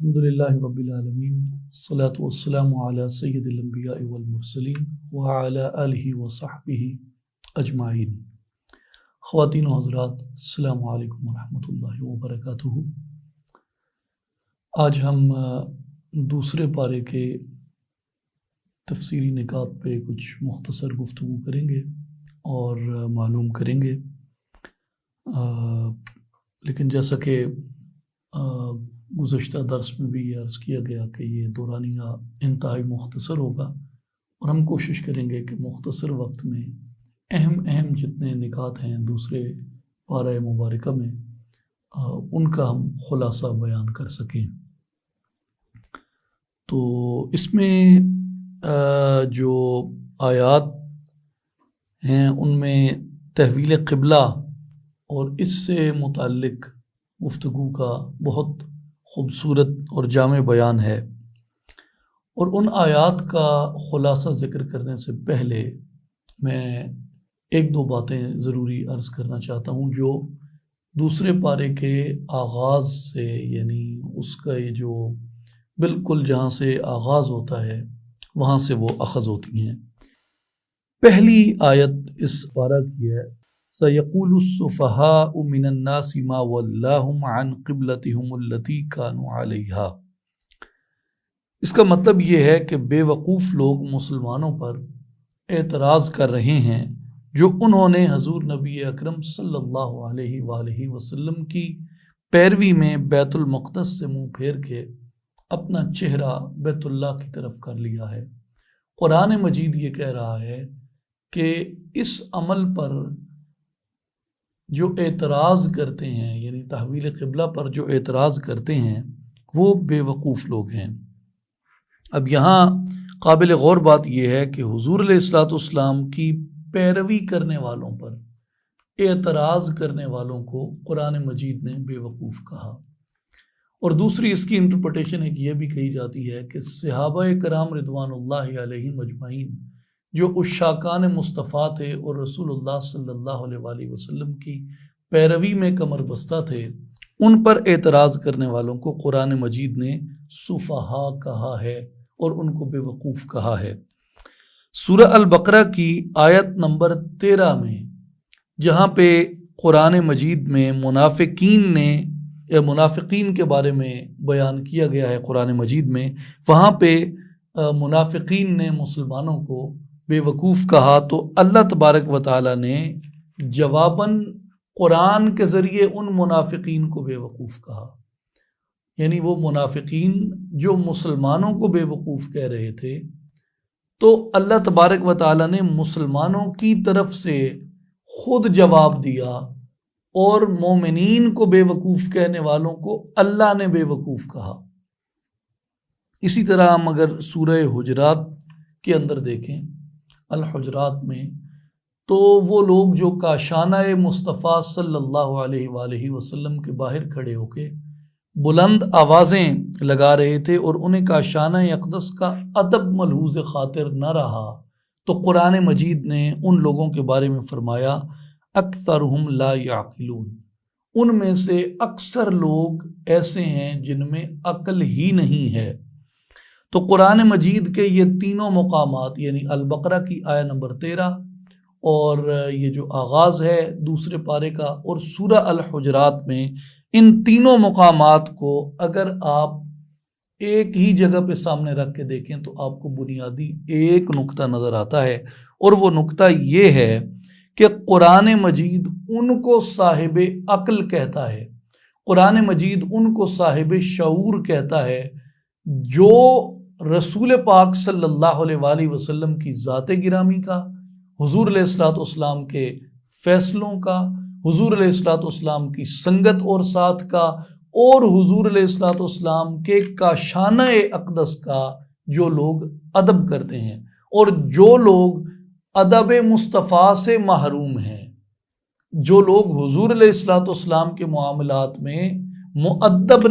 الحمدللہ رب العالمین الصلاۃ والسلام علی سید الانبیاء والمرسلین وعلی آلہ وصحبہ اجمعین۔ خواتین و حضرات، السلام علیکم ورحمۃ اللہ وبرکاتہ۔ آج ہم دوسرے پارے کے تفسیری نکات پہ کچھ مختصر گفتگو کریں گے اور معلوم کریں گے، لیکن جیسا کہ گزشتہ درس میں بھی یہ عرض کیا گیا کہ یہ دورانیہ انتہائی مختصر ہوگا، اور ہم کوشش کریں گے کہ مختصر وقت میں اہم جتنے نکات ہیں دوسرے پارہ مبارکہ میں ان کا ہم خلاصہ بیان کر سکیں۔ تو اس میں جو آیات ہیں ان میں تحویل قبلہ اور اس سے متعلق گفتگو کا بہت خوبصورت اور جامع بیان ہے، اور ان آیات کا خلاصہ ذکر کرنے سے پہلے میں ایک دو باتیں ضروری عرض کرنا چاہتا ہوں جو دوسرے پارے کے آغاز سے، یعنی اس کا یہ جو بالکل جہاں سے آغاز ہوتا ہے وہاں سے وہ اخذ ہوتی ہیں۔ پہلی آیت اس پارہ کی ہے سَيَقُولُ السُّفَهَاءُ مِنَ النَّاسِ مَا وَلَّاهُمْ عَنْ قِبْلَتِهُمُ الَّتِي كَانُوا عَلَيْهَا۔ اس کا مطلب یہ ہے کہ بے وقوف لوگ مسلمانوں پر اعتراض کر رہے ہیں جو انہوں نے حضور نبی اکرم صلی اللہ علیہ وآلہ وسلم کی پیروی میں بیت المقدس سے منہ پھیر کے اپنا چہرہ بیت اللہ کی طرف کر لیا ہے۔ قرآن مجید یہ کہہ رہا ہے کہ اس عمل پر جو اعتراض کرتے ہیں، یعنی تحویل قبلہ پر جو اعتراض کرتے ہیں وہ بے وقوف لوگ ہیں۔ اب یہاں قابل غور بات یہ ہے کہ حضور علیہ الصلوۃ والسلام کی پیروی کرنے والوں پر اعتراض کرنے والوں کو قرآن مجید نے بے وقوف کہا، اور دوسری اس کی انٹرپریٹیشن ایک یہ بھی کہی جاتی ہے کہ صحابہ کرام رضوان اللہ علیہم اجمعین جو عشاقان مصطفیٰ تھے اور رسول اللہ صلی اللہ علیہ وآلہ وسلم کی پیروی میں کمر بستہ تھے، ان پر اعتراض کرنے والوں کو قرآن مجید نے سفہاء کہا ہے اور ان کو بے وقوف کہا ہے۔ سورہ البقرہ کی آیت نمبر 13 میں جہاں پہ قرآن مجید میں منافقین کے بارے میں بیان کیا گیا ہے قرآن مجید میں، وہاں پہ منافقین نے مسلمانوں کو بے وقوف کہا، تو اللہ تبارک و تعالیٰ نے جواباً قرآن کے ذریعے ان منافقین کو بے وقوف کہا، یعنی وہ منافقین جو مسلمانوں کو بے وقوف کہہ رہے تھے، تو اللہ تبارک و تعالیٰ نے مسلمانوں کی طرف سے خود جواب دیا، اور مومنین کو بے وقوف کہنے والوں کو اللہ نے بے وقوف کہا۔ اسی طرح ہم اگر سورہ حجرات کے اندر دیکھیں، الحجرات میں، تو وہ لوگ جو کاشانہ مصطفیٰ صلی اللہ علیہ وآلہ وسلم کے باہر کھڑے ہو کے بلند آوازیں لگا رہے تھے اور انہیں کاشانہ اقدس کا ادب ملحوظ خاطر نہ رہا، تو قرآن مجید نے ان لوگوں کے بارے میں فرمایا اکثرہم لا یعقلون، ان میں سے اکثر لوگ ایسے ہیں جن میں عقل ہی نہیں ہے۔ تو قرآن مجید کے یہ تینوں مقامات، یعنی البقرہ کی آیت نمبر 13 اور یہ جو آغاز ہے دوسرے پارے کا، اور سورہ الحجرات میں، ان تینوں مقامات کو اگر آپ ایک ہی جگہ پہ سامنے رکھ کے دیکھیں تو آپ کو بنیادی ایک نقطہ نظر آتا ہے، اور وہ نقطہ یہ ہے کہ قرآن مجید ان کو صاحب عقل کہتا ہے، قرآن مجید ان کو صاحب شعور کہتا ہے جو رسول پاک صلی اللہ علیہ وآلہ وسلم کی ذات گرامی کا، حضور علیہ الصلوۃ والسلام کے فیصلوں کا، حضور علیہ الصلوۃ والسلام کی سنگت اور ساتھ کا، اور حضور علیہ الصلوۃ والسلام کے کاشانہ اقدس کا جو لوگ ادب کرتے ہیں، اور جو لوگ ادب مصطفیٰ سے محروم ہیں، جو لوگ حضور علیہ الصلوۃ والسلام کے معاملات میں مؤدب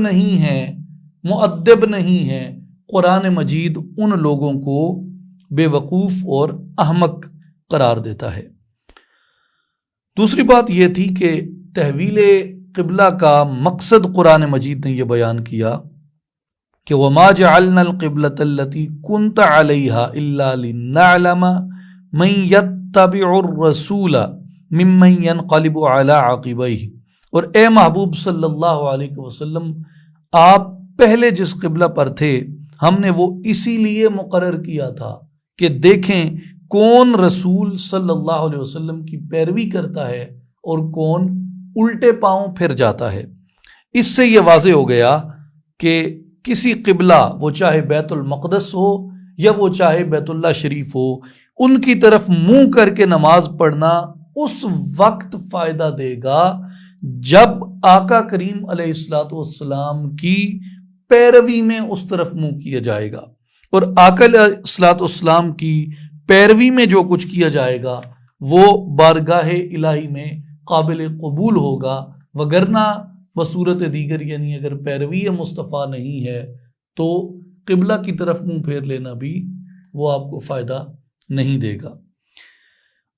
نہیں ہیں، قرآن مجید ان لوگوں کو بے وقوف اور احمق قرار دیتا ہے۔ دوسری بات یہ تھی کہ تحویل قبلہ کا مقصد قرآن مجید نے یہ بیان کیا کہ وما جعلنا القبلۃ التي كنت عليها الا لنعلم من يتبع الرسول ممن ينقلب على عقبيه، اور اے محبوب صلی اللہ علیہ وسلم، آپ پہلے جس قبلہ پر تھے ہم نے وہ اسی لیے مقرر کیا تھا کہ دیکھیں کون رسول صلی اللہ علیہ وسلم کی پیروی کرتا ہے اور کون الٹے پاؤں پھر جاتا ہے۔ اس سے یہ واضح ہو گیا کہ کسی قبلہ، وہ چاہے بیت المقدس ہو یا وہ چاہے بیت اللہ شریف ہو، ان کی طرف منہ کر کے نماز پڑھنا اس وقت فائدہ دے گا جب آقا کریم علیہ الصلوۃ والسلام کی پیروی میں اس طرف منہ کیا جائے گا، اور آقا علیہ الصلوۃ والسلام کی پیروی میں جو کچھ کیا جائے گا وہ بارگاہ الہی میں قابل قبول ہوگا، وگرنہ بصورت دیگر یعنی اگر پیروی مصطفیٰ نہیں ہے تو قبلہ کی طرف منہ پھیر لینا بھی وہ آپ کو فائدہ نہیں دے گا۔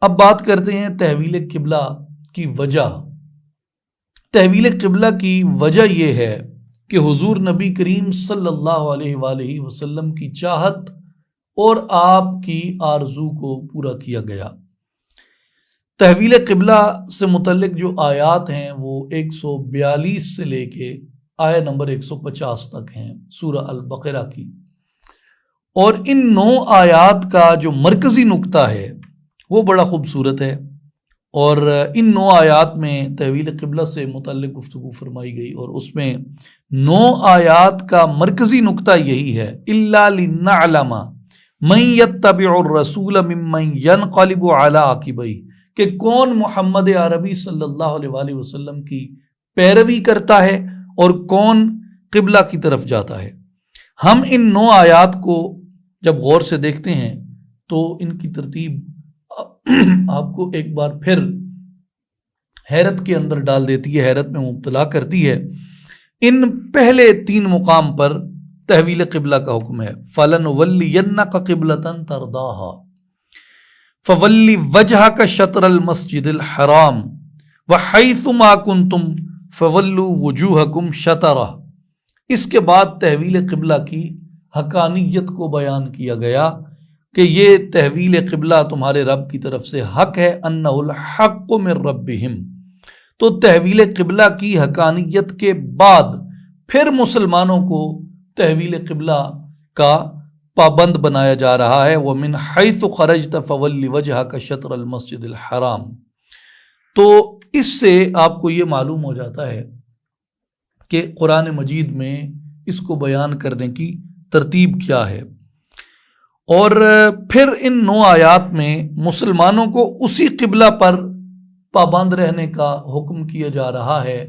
اب بات کرتے ہیں تحویل قبلہ کی وجہ۔ تحویل قبلہ کی وجہ یہ ہے کہ حضور نبی کریم صلی اللہ علیہ وآلہ وسلم کی چاہت اور آپ کی آرزو کو پورا کیا گیا۔ تحویل قبلہ سے متعلق جو آیات ہیں وہ 142 سے لے کے آیہ نمبر 150 تک ہیں سورہ البقرہ کی، اور ان 9 آیات کا جو مرکزی نقطہ ہے وہ بڑا خوبصورت ہے، اور ان 9 آیات میں تحویل قبلہ سے متعلق گفتگو فرمائی گئی، اور اس میں 9 آیات کا مرکزی نقطہ یہی ہے اِلَّا لِنَعْلَمَ مَن يَتَّبِعُ الرَّسُولَ مِمَّن يَنْقَلِبُ عَلَىٰ عَقِبَيْهِ، کہ کون محمد عربی صلی اللہ علیہ وآلہ وسلم کی پیروی کرتا ہے اور کون قبلہ کی طرف جاتا ہے۔ ہم ان 9 آیات کو جب غور سے دیکھتے ہیں تو ان کی ترتیب آپ کو ایک بار پھر حیرت کے اندر ڈال دیتی ہے، حیرت میں مبتلا کرتی ہے۔ ان پہلے 3 مقام پر تحویل قبلہ کا حکم ہے، فَلَنُوَلِّيَنَّكَ قِبْلَةً تَرْضَاهَا فَوَلِّ وَجْهَكَ شَطْرَ الْمَسْجِدِ الْحَرَامِ وَحَيْثُ مَا كُنْتُمْ فَوَلُّوا وُجُوهَكُمْ شَطْرَهُ۔ اس کے بعد تحویل قبلہ کی حقانیت کو بیان کیا گیا کہ یہ تحویل قبلہ تمہارے رب کی طرف سے حق ہے، أَنَّهُ الْحَقُّ مِن رَبِّهِمْ۔ تو تحویل قبلہ کی حقانیت کے بعد پھر مسلمانوں کو تحویل قبلہ کا پابند بنایا جا رہا ہے، وَمِنْ حَيْثُ خَرَجْتَ فَوَلِّ وَجْهَكَ شَطْرَ الْمَسْجِدِ الْحَرَامِ۔ تو اس سے آپ کو یہ معلوم ہو جاتا ہے کہ قرآن مجید میں اس کو بیان کرنے کی ترتیب کیا ہے، اور پھر ان 9 آیات میں مسلمانوں کو اسی قبلہ پر پابند رہنے کا حکم کیا جا رہا ہے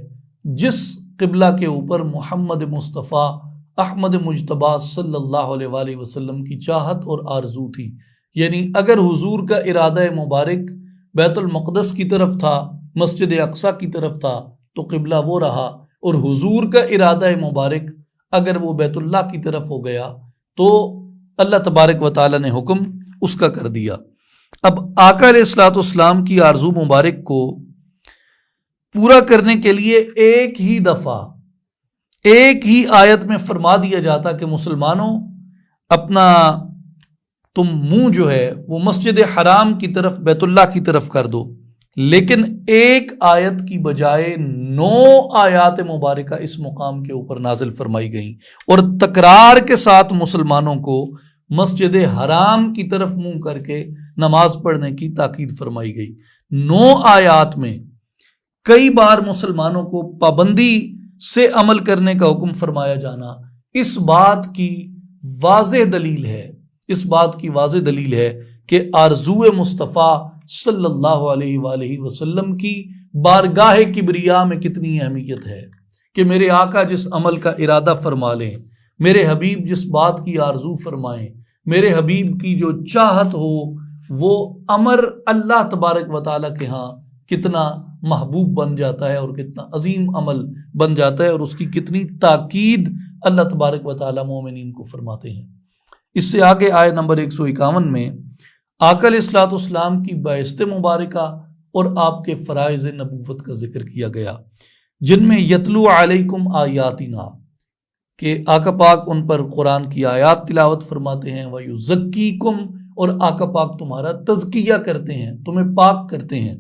جس قبلہ کے اوپر محمد مصطفیٰ احمد مجتبیٰ صلی اللہ علیہ وآلہ وسلم کی چاہت اور آرزو تھی۔ یعنی اگر حضور کا ارادہ مبارک بیت المقدس کی طرف تھا، مسجد اقصیٰ کی طرف تھا تو قبلہ وہ رہا، اور حضور کا ارادہ مبارک اگر وہ بیت اللہ کی طرف ہو گیا تو اللہ تبارک و تعالی نے حکم اس کا کر دیا۔ اب آقا علیہ الصلوۃ والسلام کی آرزو مبارک کو پورا کرنے کے لیے ایک ہی دفعہ ایک ہی آیت میں فرما دیا جاتا کہ مسلمانوں اپنا تم منہ جو ہے وہ مسجد حرام کی طرف، بیت اللہ کی طرف کر دو، لیکن ایک آیت کی بجائے 9 آیات مبارکہ اس مقام کے اوپر نازل فرمائی گئیں، اور تکرار کے ساتھ مسلمانوں کو مسجد حرام کی طرف منہ کر کے نماز پڑھنے کی تاکید فرمائی گئی۔ 9 آیات میں کئی بار مسلمانوں کو پابندی سے عمل کرنے کا حکم فرمایا جانا اس بات کی واضح دلیل ہے کہ آرزو مصطفیٰ صلی اللہ علیہ وآلہ وسلم کی بارگاہ کبریا میں کتنی اہمیت ہے کہ میرے آقا جس عمل کا ارادہ فرما لیں، میرے حبیب جس بات کی آرزو فرمائیں، میرے حبیب کی جو چاہت ہو وہ امر اللہ تبارک و تعالیٰ کے ہاں کتنا محبوب بن جاتا ہے اور کتنا عظیم عمل بن جاتا ہے، اور اس کی کتنی تاکید اللہ تبارک و تعالیٰ مومنین کو فرماتے ہیں۔ اس سے آگے آیت نمبر 151 میں آقا علیہ الصلوۃ والسلام کی بعثت مبارکہ اور آپ کے فرائض نبوت کا ذکر کیا گیا، جن میں یتلو علیکم آیاتنا، کہ آقا پاک ان پر قرآن کی آیات تلاوت فرماتے ہیں، وَيُزَكِّيكُمْ، اور آقا پاک تمہارا تزکیہ کرتے ہیں، تمہیں پاک کرتے ہیں،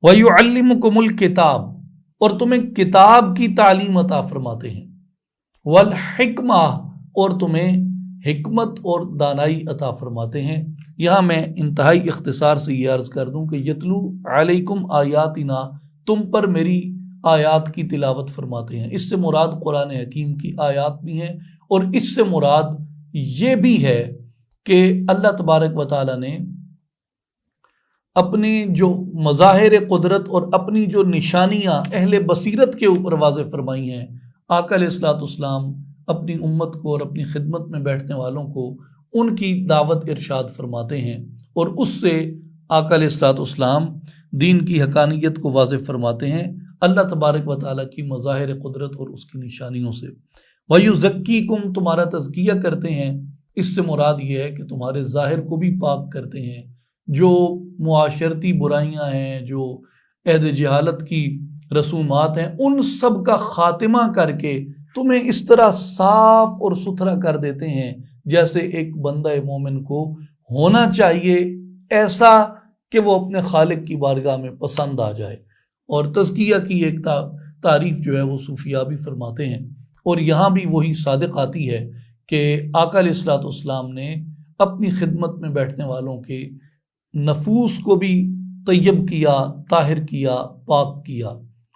وَيُعَلِّمُكُمُ الْكِتَابَ، اور تمہیں کتاب کی تعلیم عطا فرماتے ہیں، وَالْحِكْمَةَ، اور تمہیں حکمت اور دانائی عطا فرماتے ہیں۔ یہاں میں انتہائی اختصار سے یہ عرض کر دوں کہ یتلو علیکم آیاتنا، تم پر میری آیات کی تلاوت فرماتے ہیں، اس سے مراد قرآن حکیم کی آیات بھی ہیں، اور اس سے مراد یہ بھی ہے کہ اللہ تبارک و تعالی نے اپنی جو مظاہر قدرت اور اپنی جو نشانیاں اہل بصیرت کے اوپر واضح فرمائی ہیں، آقا علیہ الصلوۃ والسلام اپنی امت کو اور اپنی خدمت میں بیٹھنے والوں کو ان کی دعوت ارشاد فرماتے ہیں، اور اس سے آقا علیہ الصلوۃ والسلام دین کی حقانیت کو واضح فرماتے ہیں اللہ تبارک و تعالیٰ کی مظاہر قدرت اور اس کی نشانیوں سے۔ وَيُزَكِّيكُمْ، تمہارا تزکیہ کرتے ہیں، اس سے مراد یہ ہے کہ تمہارے ظاہر کو بھی پاک کرتے ہیں، جو معاشرتی برائیاں ہیں، جو عہد جہالت کی رسومات ہیں، ان سب کا خاتمہ کر کے تمہیں اس طرح صاف اور ستھرا کر دیتے ہیں جیسے ایک بندہ مومن کو ہونا چاہیے، ایسا کہ وہ اپنے خالق کی بارگاہ میں پسند آ جائے۔ اور تزکیہ کی ایک تعریف جو ہے وہ صوفیاء بھی فرماتے ہیں، اور یہاں بھی وہی صادق آتی ہے کہ آقا علیہ الصلوۃ والسلام نے اپنی خدمت میں بیٹھنے والوں کے نفوس کو بھی طیب کیا، طاہر کیا، پاک کیا،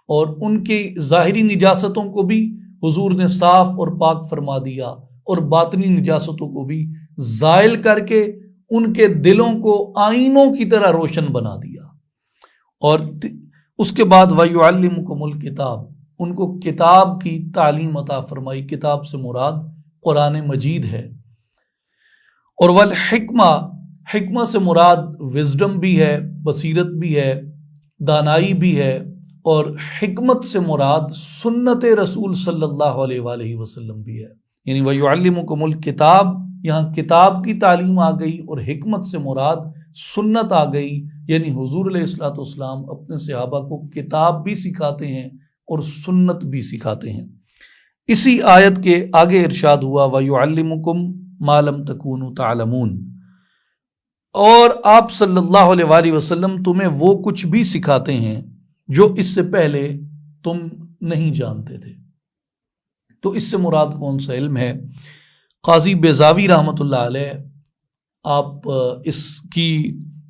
اور ان کی ظاہری نجاستوں کو بھی حضور نے صاف اور پاک فرما دیا، اور باطنی نجاستوں کو بھی زائل کر کے ان کے دلوں کو آئینوں کی طرح روشن بنا دیا۔ اور اس کے بعد وَيُعَلِّمُكُمُ الْكِتَابَ، ان کو کتاب کی تعلیم عطا فرمائی، کتاب سے مراد قرآن مجید ہے، اور والحکمہ، حکمہ سے مراد وزڈم بھی ہے، بصیرت بھی ہے، دانائی بھی ہے، اور حکمت سے مراد سنت رسول صلی اللہ علیہ وآلہ وسلم بھی ہے۔ یعنی وَيُعَلِّمُكُمُ الْكِتَابَ، یہاں کتاب کی تعلیم آ گئی، اور حکمت سے مراد سنت آ گئی، یعنی حضور علیہ الصلوۃ والسلام اپنے صحابہ کو کتاب بھی سکھاتے ہیں اور سنت بھی سکھاتے ہیں۔ اسی آیت کے آگے ارشاد ہوا وَيُعَلِّمُكُمْ مَا لَمْ تَكُونُوا تَعْلَمُونَ، اور آپ صلی اللہ علیہ وآلہ وسلم تمہیں وہ کچھ بھی سکھاتے ہیں جو اس سے پہلے تم نہیں جانتے تھے۔ تو اس سے مراد کون سا علم ہے؟ قاضی بیضاوی رحمۃ اللہ علیہ آپ اس کی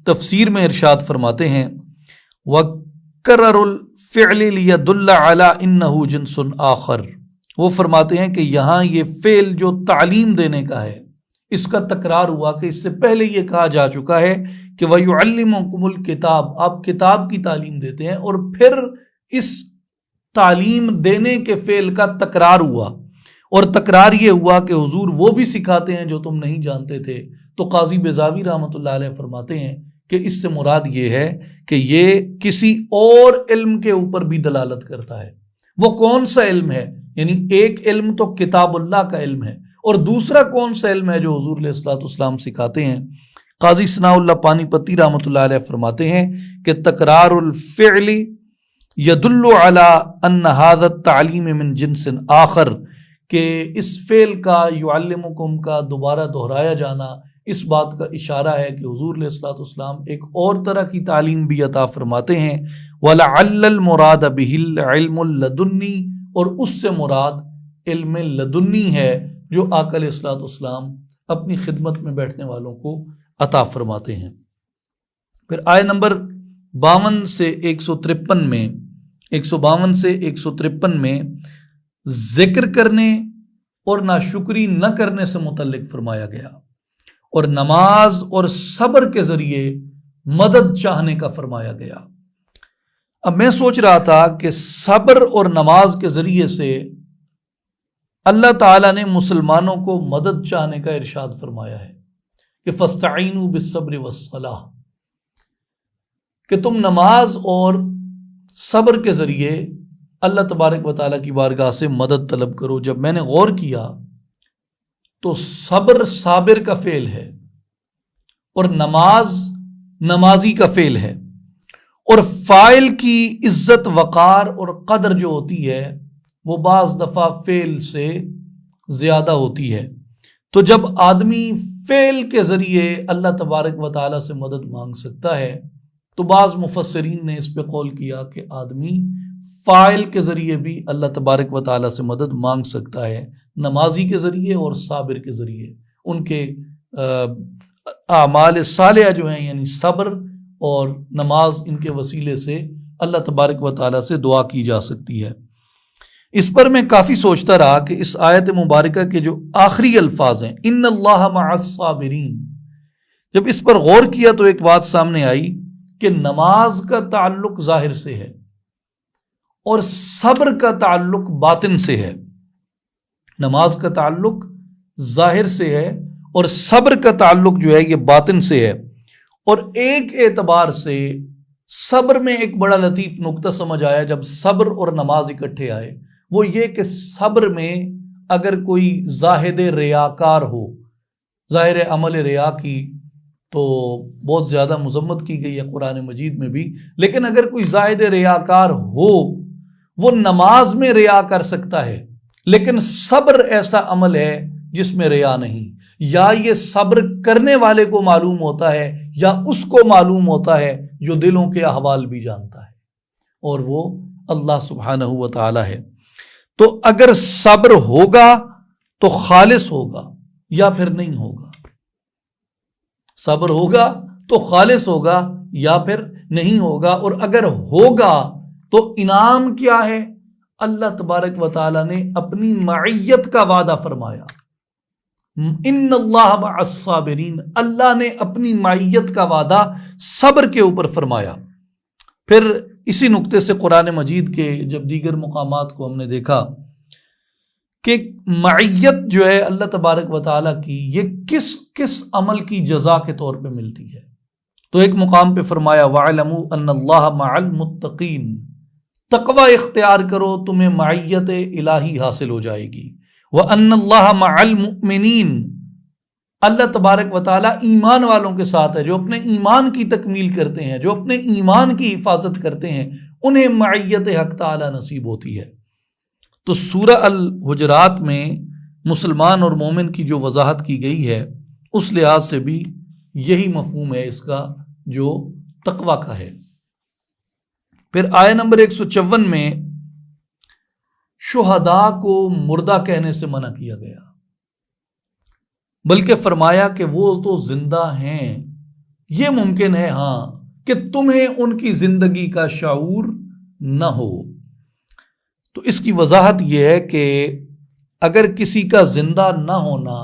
تفسیر میں ارشاد فرماتے ہیں وَكَرَّرُ الْفِعْلِ لِيَدُلَّ عَلَىٰ إِنَّهُ جِنْسٌ آخر، وہ فرماتے ہیں کہ یہاں یہ فعل جو تعلیم دینے کا ہے، اس کا تکرار ہوا کہ اس سے پہلے یہ کہا جا چکا ہے کہ وَيُعَلِّمُكُمُ الْكِتَابَ، آپ کتاب کی تعلیم دیتے ہیں، اور پھر اس تعلیم دینے کے فعل کا تکرار ہوا، اور تکرار یہ ہوا کہ حضور وہ بھی سکھاتے ہیں جو تم نہیں جانتے تھے۔ تو قاضی بیضاوی رحمۃ اللہ علیہ فرماتے ہیں کہ اس سے مراد یہ ہے کہ یہ کسی اور علم کے اوپر بھی دلالت کرتا ہے۔ وہ کون سا علم ہے؟ یعنی ایک علم تو کتاب اللہ کا علم ہے، اور دوسرا کون سا علم ہے جو حضور علیہ الصلوۃ والسلام سکھاتے ہیں؟ قاضی ثناء اللہ پانی پتی رحمۃ اللہ علیہ فرماتے ہیں کہ تکرار الفعل یدل علی ان ھذا التعلیم من جنس آخر، کہ اس فعل کا یعلمکم کا دوبارہ دہرایا جانا اس بات کا اشارہ ہے کہ حضور علیہ الصلوۃ والسلام ایک اور طرح کی تعلیم بھی عطا فرماتے ہیں۔ وَلَعَلَّ الْمُرَادَ بِهِ الْعِلْمُ اللَّدُنِّي، اور اس سے مراد علم لدنی ہے جو آقا علیہ الصلوۃ والسلام اپنی خدمت میں بیٹھنے والوں کو عطا فرماتے ہیں۔ پھر آیت نمبر 52 سے 153 میں 152 سے 153 میں ذکر کرنے اور ناشکری نہ کرنے سے متعلق فرمایا گیا، اور نماز اور صبر کے ذریعے مدد چاہنے کا فرمایا گیا۔ اب میں سوچ رہا تھا کہ صبر اور نماز کے ذریعے سے اللہ تعالیٰ نے مسلمانوں کو مدد چاہنے کا ارشاد فرمایا ہے کہ فَاسْتَعِینُوا بِالصَّبْرِ وَالصَّلَاةِ، کہ تم نماز اور صبر کے ذریعے اللہ تبارک و تعالیٰ کی بارگاہ سے مدد طلب کرو۔ جب میں نے غور کیا تو صبر صابر کا فعل ہے، اور نماز نمازی کا فعل ہے، اور فاعل کی عزت وقار اور قدر جو ہوتی ہے وہ بعض دفعہ فعل سے زیادہ ہوتی ہے۔ تو جب آدمی فعل کے ذریعے اللہ تبارک و تعالیٰ سے مدد مانگ سکتا ہے تو بعض مفسرین نے اس پہ قول کیا کہ آدمی فاعل کے ذریعے بھی اللہ تبارک و تعالیٰ سے مدد مانگ سکتا ہے، نمازی کے ذریعے اور صابر کے ذریعے، ان کے اعمال صالحہ جو ہیں یعنی صبر اور نماز، ان کے وسیلے سے اللہ تبارک و تعالیٰ سے دعا کی جا سکتی ہے۔ اس پر میں کافی سوچتا رہا کہ اس آیت مبارکہ کے جو آخری الفاظ ہیں ان اللہ مع الصابرین، جب اس پر غور کیا تو ایک بات سامنے آئی کہ نماز کا تعلق ظاہر سے ہے اور صبر کا تعلق باطن سے ہے۔ نماز کا تعلق ظاہر سے ہے اور صبر کا تعلق جو ہے یہ باطن سے ہے۔ اور ایک اعتبار سے صبر میں ایک بڑا لطیف نقطہ سمجھ آیا جب صبر اور نماز اکٹھے آئے، وہ یہ کہ صبر میں اگر کوئی زاہد ریاکار ہو، ظاہر عمل ریا کی تو بہت زیادہ مذمت کی گئی ہے قرآن مجید میں بھی، لیکن اگر کوئی زاہد ریاکار ہو وہ نماز میں ریا کر سکتا ہے، لیکن صبر ایسا عمل ہے جس میں ریا نہیں، یا یہ صبر کرنے والے کو معلوم ہوتا ہے یا اس کو معلوم ہوتا ہے جو دلوں کے احوال بھی جانتا ہے، اور وہ اللہ سبحانہ و تعالی ہے۔ تو اگر صبر ہوگا تو خالص ہوگا یا پھر نہیں ہوگا، صبر ہوگا تو خالص ہوگا یا پھر نہیں ہوگا، اور اگر ہوگا تو انعام کیا ہے؟ اللہ تبارک و تعالی نے اپنی معیت کا وعدہ فرمایا، ان اللہ مع الصابرین، اللہ نے اپنی معیت کا وعدہ صبر کے اوپر فرمایا۔ پھر اسی نقطے سے قرآن مجید کے جب دیگر مقامات کو ہم نے دیکھا کہ معیت جو ہے اللہ تبارک و تعالیٰ کی یہ کس کس عمل کی جزا کے طور پہ ملتی ہے، تو ایک مقام پہ فرمایا وَاعْلَمُوا أَنَّ اللَّهَ مَعَ الْمُتَّقِينَ، تقوی اختیار کرو تمہیں معیت الہی حاصل ہو جائے گی۔ وَأَنَّ اللَّهَ مَعَ الْمُؤْمِنِينَ، اللہ تبارک و تعالیٰ ایمان والوں کے ساتھ ہے، جو اپنے ایمان کی تکمیل کرتے ہیں، جو اپنے ایمان کی حفاظت کرتے ہیں، انہیں معیت حق تعالیٰ نصیب ہوتی ہے۔ تو سورہ الحجرات میں مسلمان اور مومن کی جو وضاحت کی گئی ہے اس لحاظ سے بھی یہی مفہوم ہے اس کا جو تقوی کا ہے۔ پھر آیہ نمبر 154 میں شہداء کو مردہ کہنے سے منع کیا گیا، بلکہ فرمایا کہ وہ تو زندہ ہیں، یہ ممکن ہے ہاں کہ تمہیں ان کی زندگی کا شعور نہ ہو۔ تو اس کی وضاحت یہ ہے کہ اگر کسی کا زندہ نہ ہونا،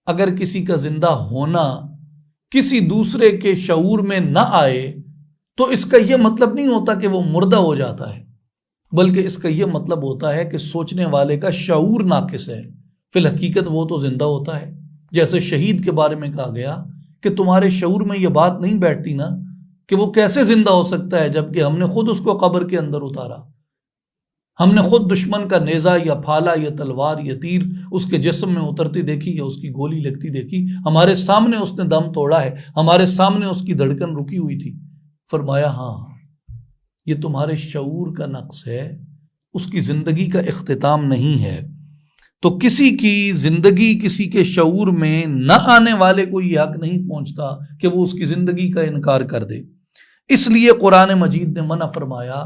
اگر کسی کا زندہ ہونا کسی دوسرے کے شعور میں نہ آئے تو اس کا یہ مطلب نہیں ہوتا کہ وہ مردہ ہو جاتا ہے، بلکہ اس کا یہ مطلب ہوتا ہے کہ سوچنے والے کا شعور ناقص ہے۔ فی الحقیقت وہ تو زندہ ہوتا ہے، جیسے شہید کے بارے میں کہا گیا کہ تمہارے شعور میں یہ بات نہیں بیٹھتی نا کہ وہ کیسے زندہ ہو سکتا ہے جبکہ ہم نے خود اس کو قبر کے اندر اتارا، ہم نے خود دشمن کا نیزہ یا پھالا یا تلوار یا تیر اس کے جسم میں اترتی دیکھی یا اس کی گولی لگتی دیکھی، ہمارے سامنے اس نے دم توڑا ہے، ہمارے سامنے اس کی دھڑکن رکی ہوئی تھی۔ فرمایا ہاں یہ تمہارے شعور کا نقص ہے، اس کی زندگی کا اختتام نہیں ہے۔ تو کسی کی زندگی کسی کے شعور میں نہ آنے والے کو یہ حق نہیں پہنچتا کہ وہ اس کی زندگی کا انکار کر دے۔ اس لیے قرآن مجید نے منع فرمایا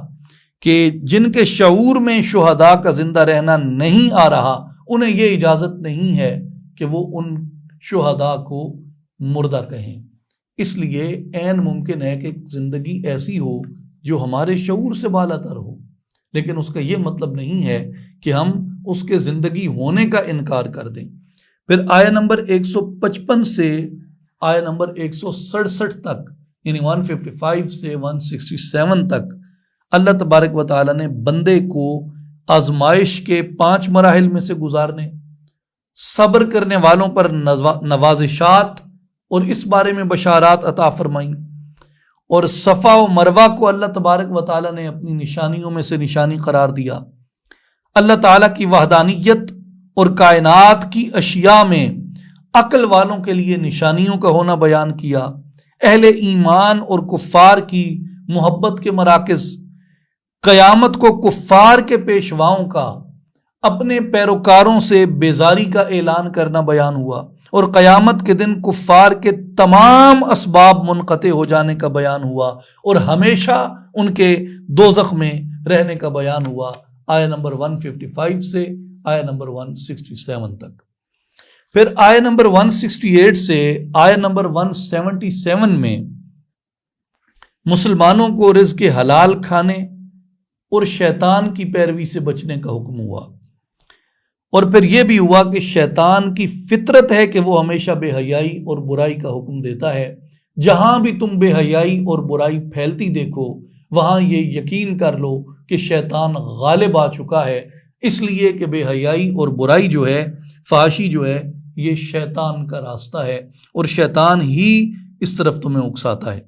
کہ جن کے شعور میں شہداء کا زندہ رہنا نہیں آ رہا انہیں یہ اجازت نہیں ہے کہ وہ ان شہداء کو مردہ کہیں۔ اس لیے عین ممکن ہے کہ زندگی ایسی ہو جو ہمارے شعور سے بالا تر ہو، لیکن اس کا یہ مطلب نہیں ہے کہ ہم اس کے زندگی ہونے کا انکار کر دیں۔ پھر آیہ نمبر 155 سے آیہ نمبر 167 تک، یعنی 155 سے 167 تک اللہ تبارک و تعالیٰ نے بندے کو آزمائش کے 5 مراحل میں سے گزارنے، صبر کرنے والوں پر نوازشات اور اس بارے میں بشارات عطا فرمائیں، اور صفا و مروہ کو اللہ تبارک و تعالیٰ نے اپنی نشانیوں میں سے نشانی قرار دیا، اللہ تعالیٰ کی وحدانیت اور کائنات کی اشیاء میں عقل والوں کے لیے نشانیوں کا ہونا بیان کیا، اہل ایمان اور کفار کی محبت کے مراکز، قیامت کو کفار کے پیشواؤں کا، اپنے پیروکاروں سے بیزاری کا اعلان کرنا بیان ہوا، اور قیامت کے دن کفار کے تمام اسباب منقطع ہو جانے کا بیان ہوا اور ہمیشہ ان کے دوزخ میں رہنے کا بیان ہوا، آیہ نمبر 155 سے آیہ نمبر 167 تک۔ پھر آیہ نمبر 168 سے آیہ نمبر 177 میں مسلمانوں کو رزق حلال کھانے اور شیطان کی پیروی سے بچنے کا حکم ہوا، اور پھر یہ بھی ہوا کہ شیطان کی فطرت ہے کہ وہ ہمیشہ بے حیائی اور برائی کا حکم دیتا ہے، جہاں بھی تم بے حیائی اور برائی پھیلتی دیکھو وہاں یہ یقین کر لو کہ شیطان غالب آ چکا ہے، اس لیے کہ بے حیائی اور برائی جو ہے، فحاشی جو ہے، یہ شیطان کا راستہ ہے اور شیطان ہی اس طرف تمہیں اکساتا ہے۔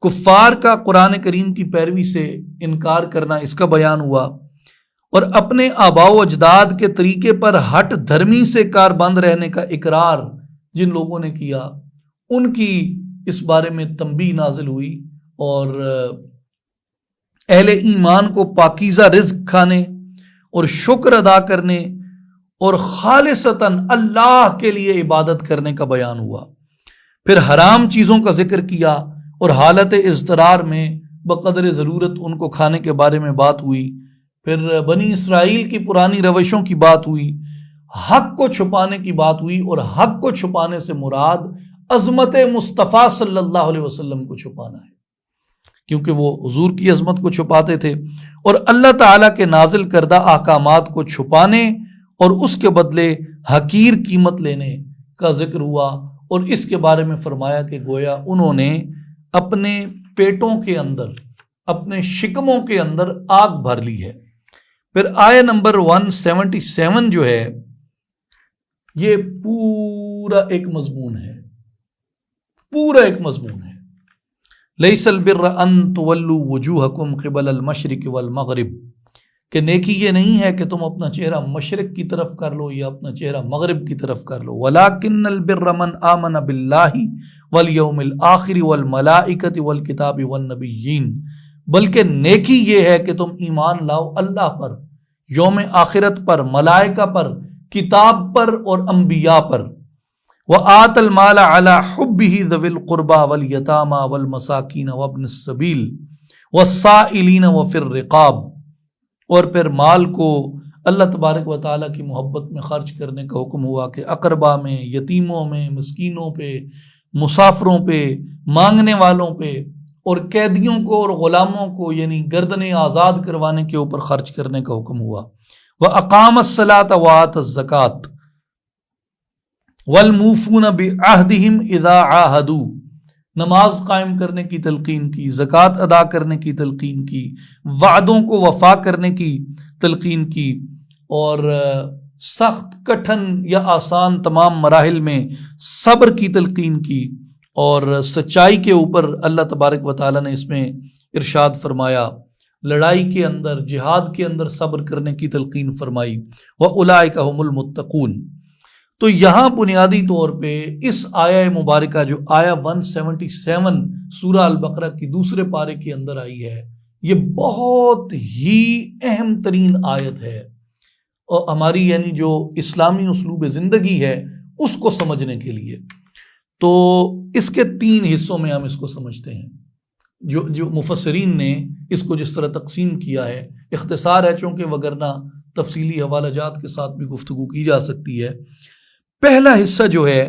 کفار کا قرآن کریم کی پیروی سے انکار کرنا، اس کا بیان ہوا، اور اپنے آباء و اجداد کے طریقے پر ہٹ دھرمی سے کاربند رہنے کا اقرار جن لوگوں نے کیا ان کی اس بارے میں تنبیہ نازل ہوئی، اور اہل ایمان کو پاکیزہ رزق کھانے اور شکر ادا کرنے اور خالصتاً اللہ کے لیے عبادت کرنے کا بیان ہوا۔ پھر حرام چیزوں کا ذکر کیا اور حالت اضطرار میں بقدر ضرورت ان کو کھانے کے بارے میں بات ہوئی۔ پھر بنی اسرائیل کی پرانی روشوں کی بات ہوئی، حق کو چھپانے کی بات ہوئی، اور حق کو چھپانے سے مراد عظمت مصطفیٰ صلی اللہ علیہ وسلم کو چھپانا ہے، کیونکہ وہ حضور کی عظمت کو چھپاتے تھے، اور اللہ تعالیٰ کے نازل کردہ احکامات کو چھپانے اور اس کے بدلے حقیر قیمت لینے کا ذکر ہوا، اور اس کے بارے میں فرمایا کہ گویا انہوں نے اپنے پیٹوں کے اندر، اپنے شکموں کے اندر آگ بھر لی ہے۔ پھر آیہ نمبر 177 جو ہے یہ پورا ایک مضمون ہے، پورا ایک مضمون ہے۔ لیس البر ان تولوا وجوہکم قبل المشرق والمغرب، کہ نیکی یہ نہیں ہے کہ تم اپنا چہرہ مشرق کی طرف کر لو یا اپنا چہرہ مغرب کی طرف کر لو، ولکن البر من آمن باللہ والیوم الآخر والملائکۃ والکتاب والنبیین، بلکہ نیکی یہ ہے کہ تم ایمان لاؤ اللہ پر، یوم آخرت پر، ملائکہ پر، کتاب پر اور انبیاء پر۔ وآت المال علی حبہ ذوی القربى والیتامى والمساکین وابن السبیل والسائلین وفی الرقاب، اور پھر مال کو اللہ تبارک و تعالیٰ کی محبت میں خرچ کرنے کا حکم ہوا کہ اقربا میں، یتیموں میں، مسکینوں پہ، مسافروں پہ، مانگنے والوں پہ، اور قیدیوں کو اور غلاموں کو یعنی گردنیں آزاد کروانے کے اوپر خرچ کرنے کا حکم ہوا۔ وَأَقَامَ الصَّلَاةَ وَآتَ الزَّكَاةَ وَالْمُوفُونَ بِعَهْدِهِمْ إِذَا عَاهَدُوا، نماز قائم کرنے کی تلقین کی، زکوٰۃ ادا کرنے کی تلقین کی، وعدوں کو وفا کرنے کی تلقین کی، اور سخت، کٹھن یا آسان تمام مراحل میں صبر کی تلقین کی، اور سچائی کے اوپر اللہ تبارک و تعالیٰ نے اس میں ارشاد فرمایا، لڑائی کے اندر، جہاد کے اندر صبر کرنے کی تلقین فرمائی۔ وَأُولَٰئِکَ هُمُ الْمُتَّقُونَ۔ تو یہاں بنیادی طور پہ اس آیہ مبارکہ جو آیہ 177 سورہ البقرہ کی دوسرے پارے کے اندر آئی ہے، یہ بہت ہی اہم ترین آیت ہے، اور ہماری یعنی جو اسلامی اسلوب زندگی ہے اس کو سمجھنے کے لیے۔ تو اس کے 3 حصوں میں ہم اس کو سمجھتے ہیں، جو مفسرین نے اس کو جس طرح تقسیم کیا ہے، اختصار ہے چونکہ وگرنہ تفصیلی حوالہ جات کے ساتھ بھی گفتگو کی جا سکتی ہے۔ پہلا حصہ جو ہے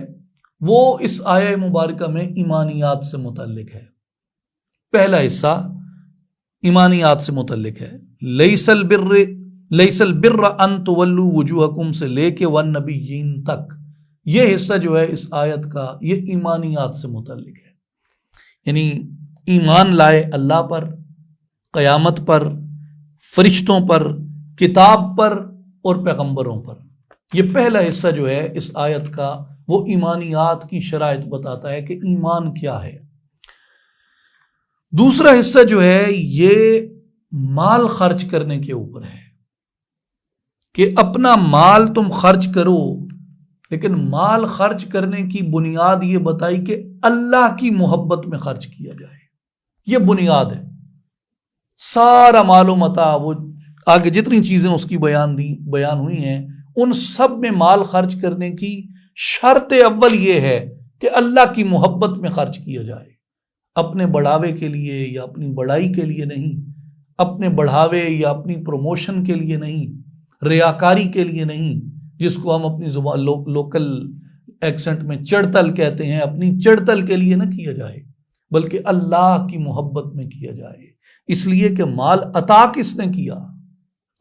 وہ اس آیہ مبارکہ میں ایمانیات سے متعلق ہے، پہلا حصہ ایمانیات سے متعلق ہے۔ لیس البر ان تولوا وجوہکم سے لے کے والنبیین تک، یہ حصہ جو ہے اس آیت کا یہ ایمانیات سے متعلق ہے، یعنی ایمان لائے اللہ پر، قیامت پر، فرشتوں پر، کتاب پر اور پیغمبروں پر۔ یہ پہلا حصہ جو ہے اس آیت کا وہ ایمانیات کی شرائط بتاتا ہے کہ ایمان کیا ہے۔ دوسرا حصہ جو ہے یہ مال خرچ کرنے کے اوپر ہے کہ اپنا مال تم خرچ کرو، لیکن مال خرچ کرنے کی بنیاد یہ بتائی کہ اللہ کی محبت میں خرچ کیا جائے، یہ بنیاد ہے۔ سارا مال و متاع وہ آگے جتنی چیزیں اس کی بیان ہوئی ہیں ان سب میں مال خرچ کرنے کی شرط اول یہ ہے کہ اللہ کی محبت میں خرچ کیا جائے، اپنے بڑھاوے کے لیے یا اپنی بڑائی کے لیے نہیں، اپنے بڑھاوے یا اپنی پروموشن کے لیے نہیں، ریاکاری کے لیے نہیں، جس کو ہم اپنی زبان لوکل ایکسنٹ میں چڑتل کہتے ہیں، اپنی چڑتل کے لیے نہ کیا جائے بلکہ اللہ کی محبت میں کیا جائے، اس لیے کہ مال عطا کس نے کیا؟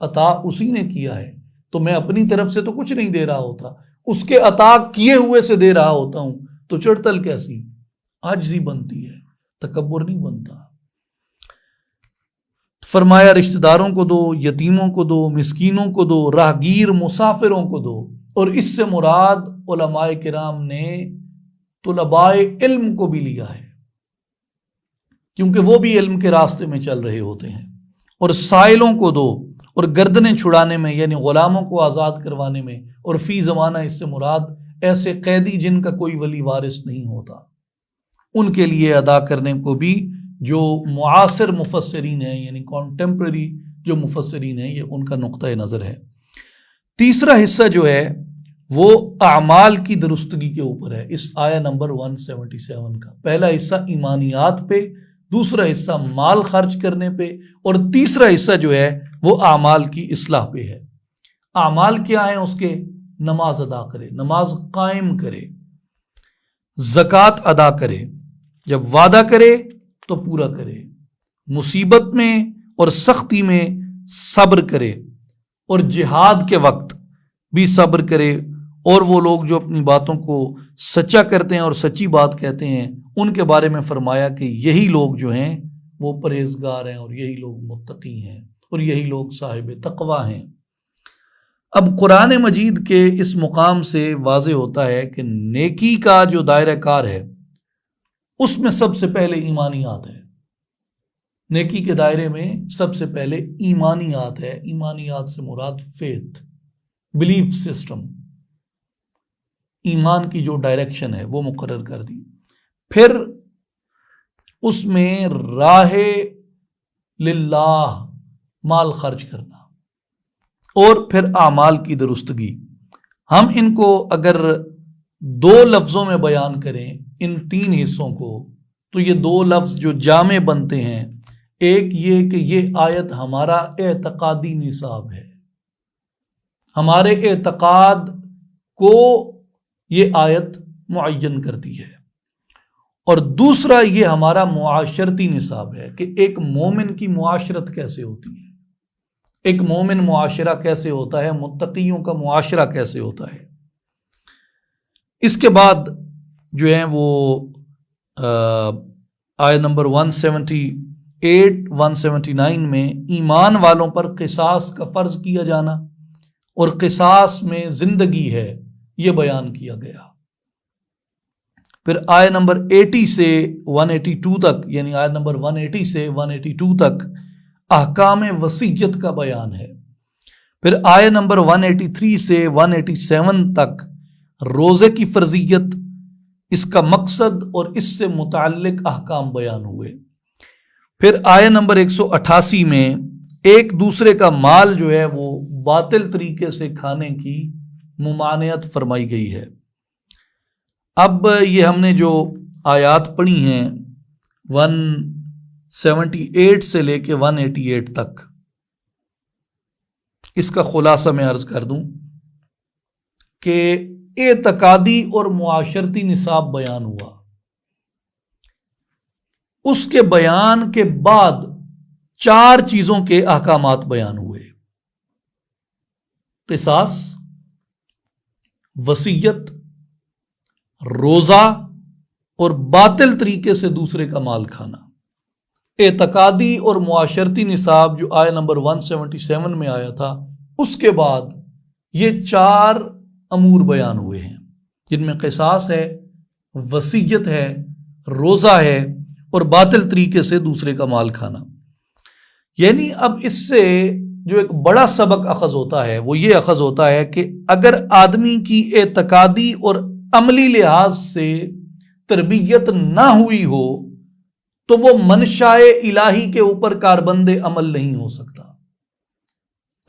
عطا اسی نے کیا ہے، تو میں اپنی طرف سے تو کچھ نہیں دے رہا ہوتا، اس کے عطا کیے ہوئے سے دے رہا ہوتا ہوں، تو چڑتل کیسی؟ عاجزی بنتی ہے، تکبر نہیں بنتا۔ فرمایا رشتہ داروں کو دو، یتیموں کو دو، مسکینوں کو دو، راہگیر مسافروں کو دو، اور اس سے مراد علماء کرام نے طلباء علم کو بھی لیا ہے، کیونکہ وہ بھی علم کے راستے میں چل رہے ہوتے ہیں، اور سائلوں کو دو، اور گردنیں چھڑانے میں یعنی غلاموں کو آزاد کروانے میں، اور فی زمانہ اس سے مراد ایسے قیدی جن کا کوئی ولی وارث نہیں ہوتا، ان کے لیے ادا کرنے کو بھی جو معاصر مفسرین ہیں یعنی کانٹمپرری جو مفسرین ہیں یہ ان کا نقطہ نظر ہے۔ تیسرا حصہ جو ہے وہ اعمال کی درستگی کے اوپر ہے، اس آیہ نمبر 177 کا پہلا حصہ ایمانیات پہ، دوسرا حصہ مال خرچ کرنے پہ، اور تیسرا حصہ جو ہے وہ اعمال کی اصلاح پہ ہے۔ اعمال کیا ہیں اس کے؟ نماز ادا کرے، نماز قائم کرے، زکوٰۃ ادا کرے، جب وعدہ کرے تو پورا کرے، مصیبت میں اور سختی میں صبر کرے، اور جہاد کے وقت بھی صبر کرے، اور وہ لوگ جو اپنی باتوں کو سچا کرتے ہیں اور سچی بات کہتے ہیں ان کے بارے میں فرمایا کہ یہی لوگ جو ہیں وہ پرہیزگار ہیں، اور یہی لوگ متقی ہیں، اور یہی لوگ صاحب تقوی ہیں۔ اب قرآن مجید کے اس مقام سے واضح ہوتا ہے کہ نیکی کا جو دائرہ کار ہے اس میں سب سے پہلے ایمانیات ہے، نیکی کے دائرے میں سب سے پہلے ایمانیات ہے، ایمانیات سے مراد فیتھ، بلیف سسٹم، ایمان کی جو ڈائریکشن ہے وہ مقرر کر دی، پھر اس میں راہ للہ مال خرچ کرنا، اور پھر اعمال کی درستگی۔ ہم ان کو اگر دو لفظوں میں بیان کریں ان تین حصوں کو تو یہ دو لفظ جو جامع بنتے ہیں، ایک یہ کہ یہ آیت ہمارا اعتقادی نصاب ہے، ہمارے اعتقاد کو یہ آیت معین کرتی ہے، اور دوسرا یہ ہمارا معاشرتی نصاب ہے کہ ایک مومن کی معاشرت کیسے ہوتی ہے، ایک مومن معاشرہ کیسے ہوتا ہے، متقیوں کا معاشرہ کیسے ہوتا ہے۔ اس کے بعد جو ہیں وہ آیت نمبر 178 179 میں ایمان والوں پر قصاص کا فرض کیا جانا اور قصاص میں زندگی ہے یہ بیان کیا گیا۔ پھر آیت نمبر 80 سے 182 تک یعنی آیت نمبر 180 سے 182 تک احکام وصیت کا بیان ہے۔ پھر آیت نمبر 183 سے 187 تک روزے کی فرضیت، اس کا مقصد اور اس سے متعلق احکام بیان ہوئے۔ پھر آیت نمبر 188 میں ایک دوسرے کا مال جو ہے وہ باطل طریقے سے کھانے کی ممانعت فرمائی گئی ہے۔ اب یہ ہم نے جو آیات پڑھی ہیں 178 سے لے کے 188 تک، اس کا خلاصہ میں عرض کر دوں کہ اعتقادی اور معاشرتی نصاب بیان ہوا، اس کے بیان کے بعد 4 چیزوں کے احکامات بیان ہوئے: قصاص، وصیت، روزہ اور باطل طریقے سے دوسرے کا مال کھانا۔ اعتقادی اور معاشرتی نصاب جو آیت نمبر 177 میں آیا تھا، اس کے بعد یہ 4 امور بیان ہوئے ہیں جن میں قصاص ہے، وصیت ہے، روزہ ہے اور باطل طریقے سے دوسرے کا مال کھانا۔ یعنی اب اس سے جو ایک بڑا سبق اخذ ہوتا ہے وہ یہ اخذ ہوتا ہے کہ اگر آدمی کی اعتقادی اور عملی لحاظ سے تربیت نہ ہوئی ہو تو وہ منشاء الہی کے اوپر کاربند عمل نہیں ہو سکتا۔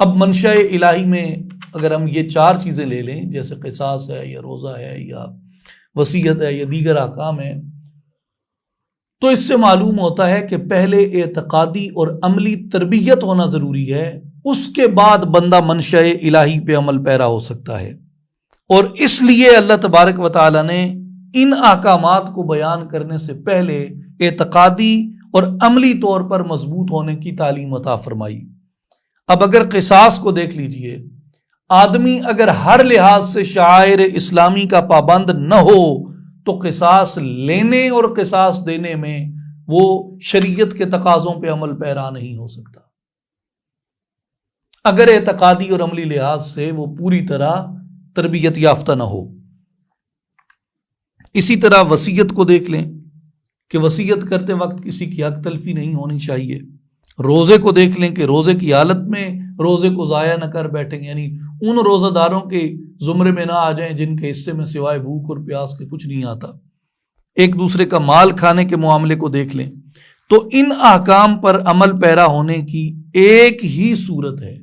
اب منشاء الہی میں اگر ہم یہ 4 چیزیں لے لیں، جیسے قصاص ہے یا روزہ ہے یا وصیت ہے یا دیگر احکام ہے، تو اس سے معلوم ہوتا ہے کہ پہلے اعتقادی اور عملی تربیت ہونا ضروری ہے، اس کے بعد بندہ منشاء الہی پہ عمل پیرا ہو سکتا ہے۔ اور اس لیے اللہ تبارک و تعالی نے ان احکامات کو بیان کرنے سے پہلے اعتقادی اور عملی طور پر مضبوط ہونے کی تعلیم عطا فرمائی۔ اب اگر قصاص کو دیکھ لیجئے، آدمی اگر ہر لحاظ سے شعائر اسلامی کا پابند نہ ہو تو قصاص لینے اور قصاص دینے میں وہ شریعت کے تقاضوں پہ عمل پیرا نہیں ہو سکتا، اگر اعتقادی اور عملی لحاظ سے وہ پوری طرح تربیت یافتہ نہ ہو۔ اسی طرح وصیت کو دیکھ لیں کہ وصیت کرتے وقت کسی کی حق تلفی نہیں ہونی چاہیے۔ روزے کو دیکھ لیں کہ روزے کی حالت میں روزے کو ضائع نہ کر بیٹھیں، یعنی ان روزہ داروں کے زمرے میں نہ آ جائیں جن کے حصے میں سوائے بھوک اور پیاس کے کچھ نہیں آتا۔ ایک دوسرے کا مال کھانے کے معاملے کو دیکھ لیں تو ان احکام پر عمل پیرا ہونے کی ایک ہی صورت ہے۔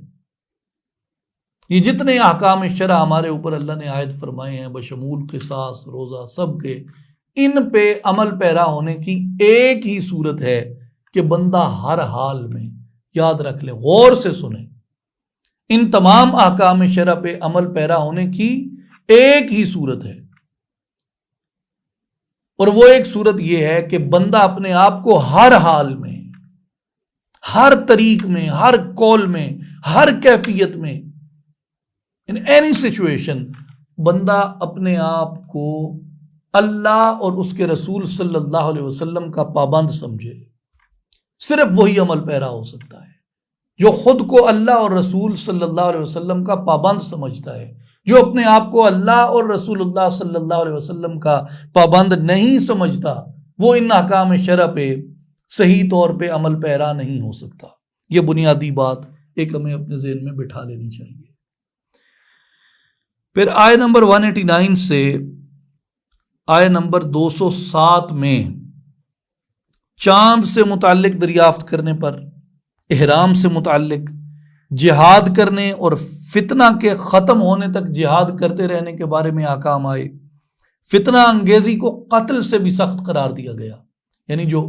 یہ جتنے احکام شرع ہمارے اوپر اللہ نے عائد فرمائے ہیں بشمول قصاص روزہ سب کے، ان پہ عمل پیرا ہونے کی ایک ہی صورت ہے کہ بندہ ہر حال میں، یاد رکھ لیں، غور سے سنیں، ان تمام احکام شرع پہ عمل پیرا ہونے کی ایک ہی صورت ہے، اور وہ ایک صورت یہ ہے کہ بندہ اپنے آپ کو ہر حال میں، ہر طریق میں، ہر قول میں، ہر کیفیت میں، ان اینی سچویشن، بندہ اپنے آپ کو اللہ اور اس کے رسول صلی اللہ علیہ وسلم کا پابند سمجھے۔ صرف وہی عمل پیرا ہو سکتا ہے جو خود کو اللہ اور رسول صلی اللہ علیہ وسلم کا پابند سمجھتا ہے۔ جو اپنے آپ کو اللہ اور رسول اللہ صلی اللہ علیہ وسلم کا پابند نہیں سمجھتا، وہ ان احکام شرع پہ صحیح طور پہ عمل پیرا نہیں ہو سکتا۔ یہ بنیادی بات ایک ہمیں اپنے ذہن میں بٹھا لینی چاہیے۔ پھر آیہ نمبر 189 سے آیہ نمبر 207 میں چاند سے متعلق دریافت کرنے پر، احرام سے متعلق، جہاد کرنے اور فتنہ کے ختم ہونے تک جہاد کرتے رہنے کے بارے میں احکام آئے۔ فتنہ انگیزی کو قتل سے بھی سخت قرار دیا گیا، یعنی جو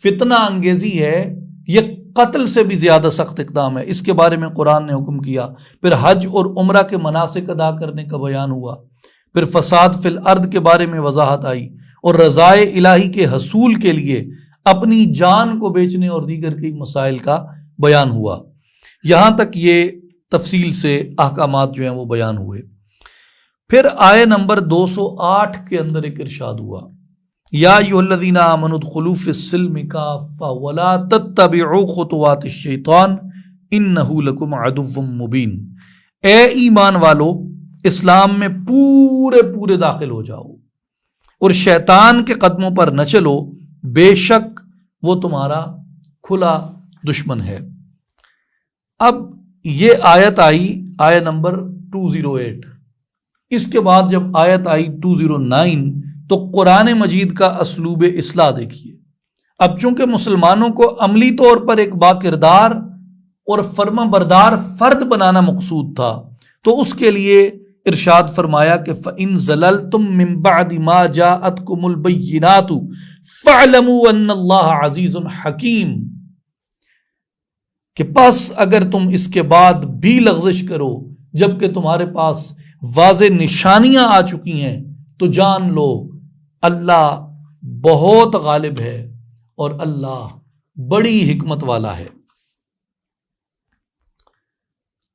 فتنہ انگیزی ہے یہ قتل سے بھی زیادہ سخت اقدام ہے، اس کے بارے میں قرآن نے حکم کیا۔ پھر حج اور عمرہ کے مناسک ادا کرنے کا بیان ہوا۔ پھر فساد فی الارض کے بارے میں وضاحت آئی، اور رضائے الہی کے حصول کے لیے اپنی جان کو بیچنے اور دیگر کئی مسائل کا بیان ہوا۔ یہاں تک یہ تفصیل سے احکامات جو ہیں وہ بیان ہوئے۔ پھر آیہ نمبر 208 کے اندر ایک ارشاد ہوا، یا ایھا الذین آمنوا ادخلوا فی السلم کافۃ ولا تتبعوا خطوات الشیطان انہ لکم عدو مبین۔ اے ایمان والو، اسلام میں پورے داخل ہو جاؤ اور شیطان کے قدموں پر نہ چلو، بے شک وہ تمہارا کھلا دشمن ہے۔ اب یہ آیت آئی آیہ نمبر 208، اس کے بعد جب آیت آئی 209 تو قرآن مجید کا اسلوب اصلاح دیکھیے۔ اب چونکہ مسلمانوں کو عملی طور پر ایک باکردار اور فرما بردار فرد بنانا مقصود تھا، تو اس کے لیے ارشاد فرمایا کہ فَإِن زَلَلْتُم مِّن بَعْدِ مَا جَاءَتْكُمُ الْبَيِّنَاتُ فَاعْلَمُوا أَنَّ اللَّهَ عَزِيزٌ حَكِيمٌ، کہ پس اگر تم اس کے بعد بھی لغزش کرو جبکہ تمہارے پاس واضح نشانیاں آ چکی ہیں، تو جان لو اللہ بہت غالب ہے اور اللہ بڑی حکمت والا ہے۔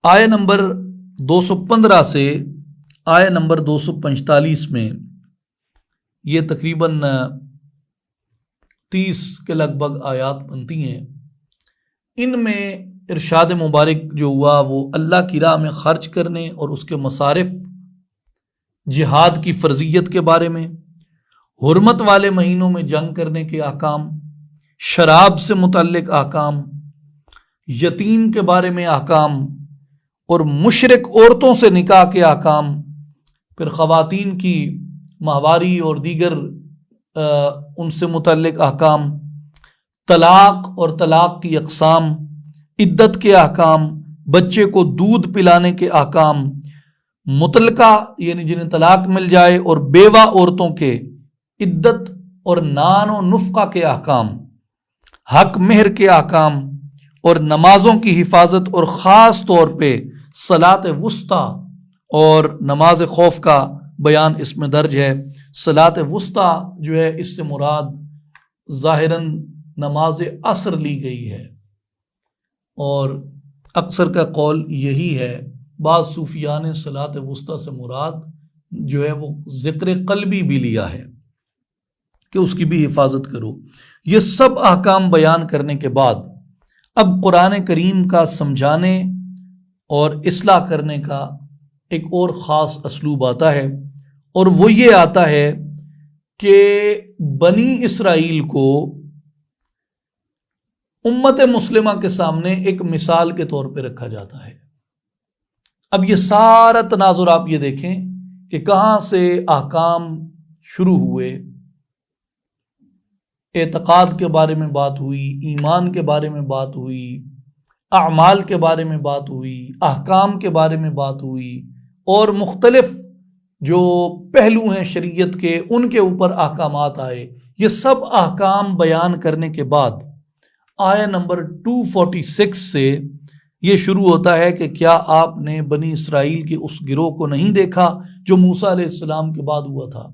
آیہ نمبر 215 سے آیہ نمبر 245 میں یہ تقریباً 30 کے لگ بھگ آیات بنتی ہیں۔ ان میں ارشاد مبارک جو ہوا وہ اللہ کی راہ میں خرچ کرنے اور اس کے مصارف، جہاد کی فرضیت کے بارے میں، حرمت والے مہینوں میں جنگ کرنے کے احکام، شراب سے متعلق احکام، یتیم کے بارے میں احکام، اور مشرک عورتوں سے نکاح کے احکام، پھر خواتین کی ماہواری اور دیگر ان سے متعلق احکام، طلاق اور طلاق کی اقسام، عدت کے احکام، بچے کو دودھ پلانے کے احکام، مطلقہ یعنی جنہیں طلاق مل جائے اور بیوہ عورتوں کے عدت اور نان و نفقہ کے احکام، حق مہر کے احکام اور نمازوں کی حفاظت، اور خاص طور پہ صلاۃ وسطیٰ اور نماز خوف کا بیان اس میں درج ہے۔ صلاۃ وسطیٰ جو ہے اس سے مراد ظاہراً نماز عصر لی گئی ہے، اور اکثر کا قول یہی ہے۔ بعض صوفیاء نے صلاۃ وسطیٰ سے مراد جو ہے وہ ذکر قلبی بھی لیا ہے کہ اس کی بھی حفاظت کرو۔ یہ سب احکام بیان کرنے کے بعد اب قرآن کریم کا سمجھانے اور اصلاح کرنے کا ایک اور خاص اسلوب آتا ہے، اور وہ یہ آتا ہے کہ بنی اسرائیل کو امت مسلمہ کے سامنے ایک مثال کے طور پہ رکھا جاتا ہے۔ اب یہ سارا تناظر آپ یہ دیکھیں کہ کہاں سے احکام شروع ہوئے، اعتقاد کے بارے میں بات ہوئی، ایمان کے بارے میں بات ہوئی، اعمال کے بارے میں بات ہوئی، احکام کے بارے میں بات ہوئی، اور مختلف جو پہلو ہیں شریعت کے ان کے اوپر احکامات آئے۔ یہ سب احکام بیان کرنے کے بعد آیہ نمبر 246 سے یہ شروع ہوتا ہے کہ کیا آپ نے بنی اسرائیل کے اس گروہ کو نہیں دیکھا جو موسیٰ علیہ السلام کے بعد ہوا تھا؟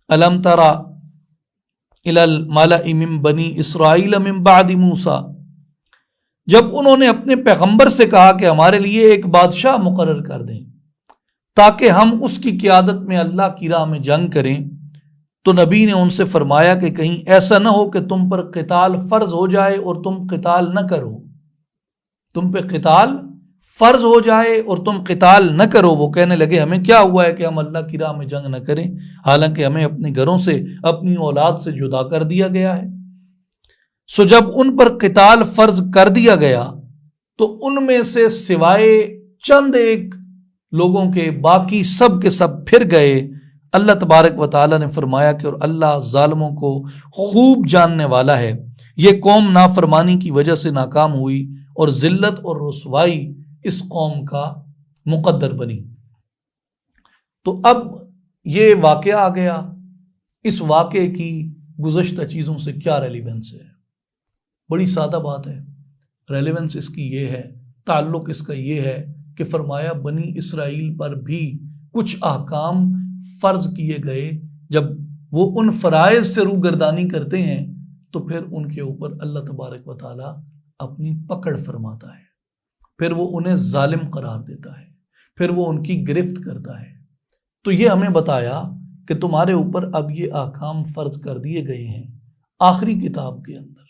الم تری الی الملأ من بنی اسرائیل من بعد موسیٰ، جب انہوں نے اپنے پیغمبر سے کہا کہ ہمارے لیے ایک بادشاہ مقرر کر دیں تاکہ ہم اس کی قیادت میں اللہ کی راہ میں جنگ کریں، تو نبی نے ان سے فرمایا کہ کہیں ایسا نہ ہو کہ تم پر قتال فرض ہو جائے اور تم قتال نہ کرو، تم پہ قتال فرض ہو جائے اور تم قتال نہ کرو۔ وہ کہنے لگے ہمیں کیا ہوا ہے کہ ہم اللہ کی راہ میں جنگ نہ کریں، حالانکہ ہمیں اپنے گھروں سے اپنی اولاد سے جدا کر دیا گیا ہے۔ سو جب ان پر قتال فرض کر دیا گیا تو ان میں سے سوائے چند ایک لوگوں کے باقی سب کے سب پھر گئے۔ اللہ تبارک و تعالیٰ نے فرمایا کہ اور اللہ ظالموں کو خوب جاننے والا ہے۔ یہ قوم نافرمانی کی وجہ سے ناکام ہوئی اور ذلت اور رسوائی اس قوم کا مقدر بنی۔ تو اب یہ واقعہ آ گیا، اس واقعے کی گزشتہ چیزوں سے کیا ریلیونس ہے؟ بڑی سادہ بات ہے، ریلیونس اس کی یہ ہے، تعلق اس کا یہ ہے کہ فرمایا بنی اسرائیل پر بھی کچھ احکام فرض کیے گئے، جب وہ ان فرائض سے روگردانی کرتے ہیں تو پھر ان کے اوپر اللہ تبارک و تعالیٰ اپنی پکڑ فرماتا ہے، پھر وہ انہیں ظالم قرار دیتا ہے، پھر وہ ان کی گرفت کرتا ہے۔ تو یہ ہمیں بتایا کہ تمہارے اوپر اب یہ احکام فرض کر دیے گئے ہیں آخری کتاب کے اندر،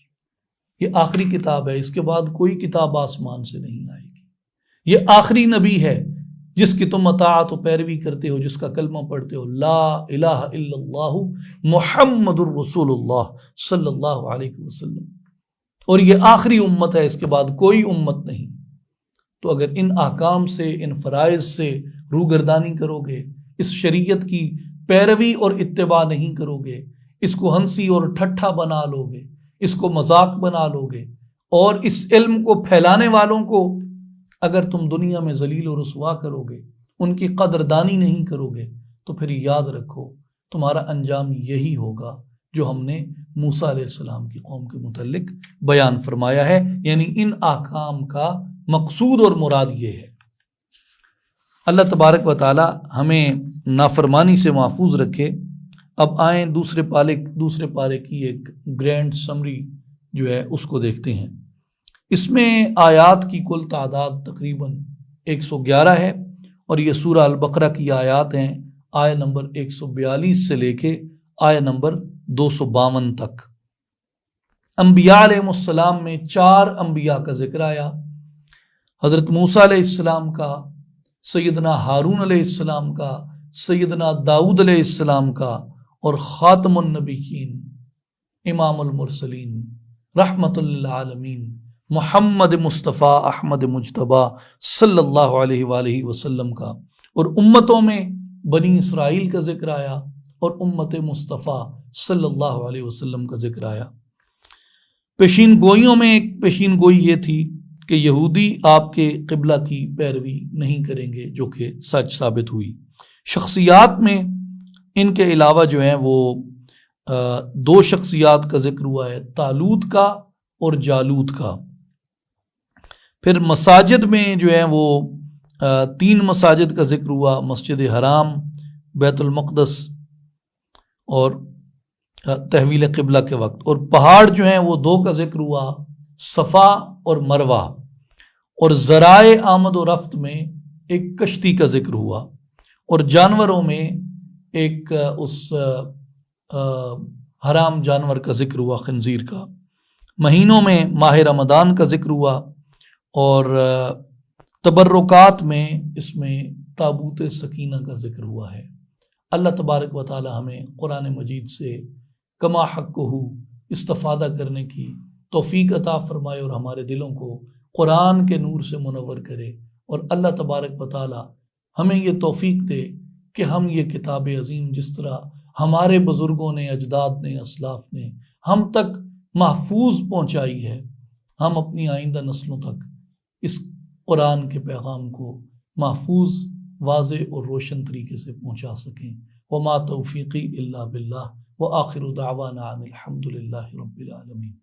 یہ آخری کتاب ہے، اس کے بعد کوئی کتاب آسمان سے نہیں آئے گی، یہ آخری نبی ہے جس کی تم اطاعت و پیروی کرتے ہو، جس کا کلمہ پڑھتے ہو، لا الہ الا اللہ محمد الرسول اللہ صلی اللہ علیہ وسلم، اور یہ آخری امت ہے، اس کے بعد کوئی امت نہیں۔ تو اگر ان احکام سے، ان فرائض سے روگردانی کرو گے، اس شریعت کی پیروی اور اتباع نہیں کرو گے، اس کو ہنسی اور ٹھٹھا بنا لو گے، اس کو مذاق بنا لو گے، اور اس علم کو پھیلانے والوں کو اگر تم دنیا میں ذلیل و رسوا کرو گے، ان کی قدردانی نہیں کرو گے، تو پھر یاد رکھو تمہارا انجام یہی ہوگا جو ہم نے موسیٰ علیہ السلام کی قوم کے متعلق بیان فرمایا ہے۔ یعنی ان احکام کا مقصود اور مراد یہ ہے۔ اللہ تبارک و تعالی ہمیں نافرمانی سے محفوظ رکھے۔ اب آئیں دوسرے پارے کی ایک گرینڈ سمری جو ہے اس کو دیکھتے ہیں۔ اس میں آیات کی کل تعداد تقریباً 111 ہے، اور یہ سورہ البقرہ کی آیات ہیں، آیہ نمبر 142 سے لے کے آیہ نمبر 252 تک۔ انبیاء علیہ السلام میں 4 انبیاء کا ذکر آیا، حضرت موسیٰ علیہ السلام کا، سیدنا ہارون علیہ السلام کا، سیدنا داؤد علیہ السلام کا، اور خاتم النبیین، امام المرسلین، رحمت للعالمین، محمد مصطفیٰ احمد مجتبیٰ صلی اللہ علیہ وآلہ وسلم کا۔ اور امتوں میں بنی اسرائیل کا ذکر آیا اور امت مصطفیٰ صلی اللہ علیہ وسلم کا ذکر آیا۔ پیشین گوئیوں میں ایک پیشین گوئی یہ تھی کہ یہودی آپ کے قبلہ کی پیروی نہیں کریں گے، جو کہ سچ ثابت ہوئی۔ شخصیات میں ان کے علاوہ جو ہیں وہ دو شخصیات کا ذکر ہوا ہے، طالوت کا اور جالوت کا۔ پھر مساجد میں جو ہے وہ 3 مساجد کا ذکر ہوا، مسجد حرام، بیت المقدس اور تحویل قبلہ کے وقت۔ اور پہاڑ جو ہیں وہ 2 کا ذکر ہوا، صفا اور مروہ۔ اور ذرائع آمد و رفت میں ایک کشتی کا ذکر ہوا، اور جانوروں میں ایک اس حرام جانور کا ذکر ہوا، خنزیر کا۔ مہینوں میں ماہ رمضان کا ذکر ہوا، اور تبرکات میں اس میں تابوت سکینہ کا ذکر ہوا ہے۔ اللہ تبارک و تعالی ہمیں قرآن مجید سے کما حقہ استفادہ کرنے کی توفیق عطا فرمائے، اور ہمارے دلوں کو قرآن کے نور سے منور کرے، اور اللہ تبارک و تعالی ہمیں یہ توفیق دے کہ ہم یہ کتاب عظیم جس طرح ہمارے بزرگوں نے، اجداد نے، اسلاف نے ہم تک محفوظ پہنچائی ہے، ہم اپنی آئندہ نسلوں تک اس قرآن کے پیغام کو محفوظ، واضح اور روشن طریقے سے پہنچا سکیں۔ وما توفیقی الا باللہ، وآخر دعوانا ان الحمد للہ رب العالمین۔